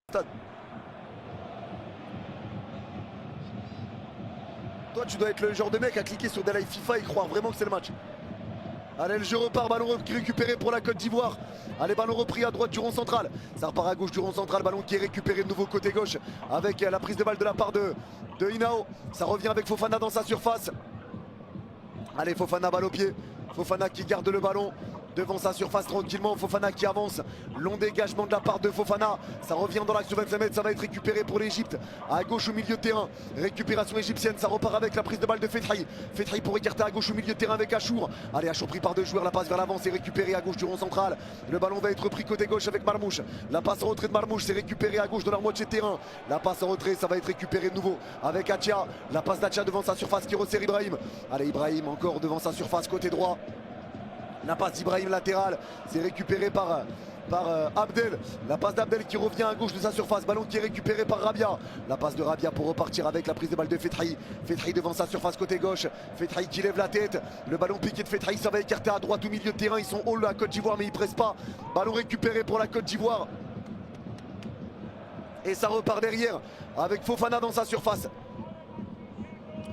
Toi, tu dois être le genre de mec à cliquer sur des lives FIFA et croire vraiment que c'est le match. Allez, le jeu repart, ballon récupéré pour la Côte d'Ivoire. Allez, ballon repris à droite du rond central. Ça repart à gauche du rond central, ballon qui est récupéré de nouveau côté gauche avec la prise de balle de la part de Inao. Ça revient avec Fofana dans sa surface. Allez, Fofana, balle au pied. Fofana qui garde le ballon devant sa surface tranquillement. Fofana qui avance. Long dégagement de la part de Fofana. Ça revient dans l'action 25 mètres. Ça va être récupéré pour l'Egypte. À gauche au milieu de terrain. Récupération égyptienne. Ça repart avec la prise de balle de Fetrahi. Fetrahi pour écarter à gauche au milieu de terrain avec Achour. Allez, Achour pris par deux joueurs. La passe vers l'avant. C'est récupéré à gauche du rond central. Le ballon va être pris côté gauche avec Marmouche. La passe en retrait de Marmouche. C'est récupéré à gauche de leur moitié de terrain. La passe en retrait. Ça va être récupéré de nouveau avec Atia. La passe d'Atia devant sa surface qui resserre Ibrahim. Allez, Ibrahim encore devant sa surface côté droit. La passe d'Ibrahim latérale, c'est récupéré par Abdel. La passe d'Abdel qui revient à gauche de sa surface. Ballon qui est récupéré par Rabia. La passe de Rabia pour repartir avec la prise de balle de Fetrahi. Fetrahi devant sa surface côté gauche. Fetrahi qui lève la tête. Le ballon piqué de Fetrahi, ça va écarter à droite au milieu de terrain. Ils sont haut la Côte d'Ivoire mais ils pressent pas. Ballon récupéré pour la Côte d'Ivoire. Et ça repart derrière avec Fofana dans sa surface.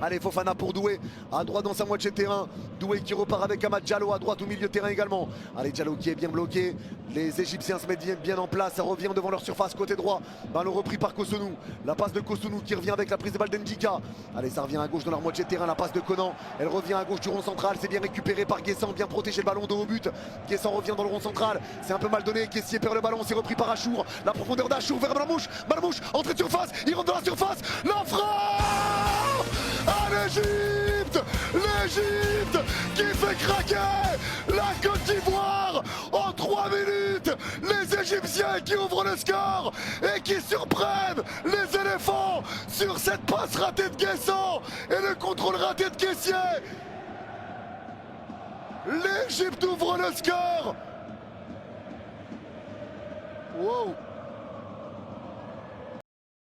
Allez, Fofana pour Doué, à droite dans sa moitié de terrain. Doué qui repart avec Amad Diallo à droite au milieu de terrain également. Allez, Diallo qui est bien bloqué. Les Égyptiens se mettent bien en place. Ça revient devant leur surface côté droit. Ballon repris par Kosonou. La passe de Kosonou qui revient avec la prise de balle d'Ndika. Allez, ça revient à gauche dans leur moitié de terrain. La passe de Conan. Elle revient à gauche du rond central. C'est bien récupéré par Guessant. Bien protégé le ballon de haut but. Guessant revient dans le rond central. C'est un peu mal donné. Kessier perd le ballon. C'est repris par Achour. La profondeur d'Achour vers Marmouche. Marmouche, entrée de surface. Il rentre dans la surface. La frappe à l'Égypte! L'Égypte qui fait craquer la Côte d'Ivoire en 3 minutes! Les Égyptiens qui ouvrent le score et qui surprennent les éléphants sur cette passe ratée de Guessant et le contrôle raté de Kessier! L'Égypte ouvre le score! Wow!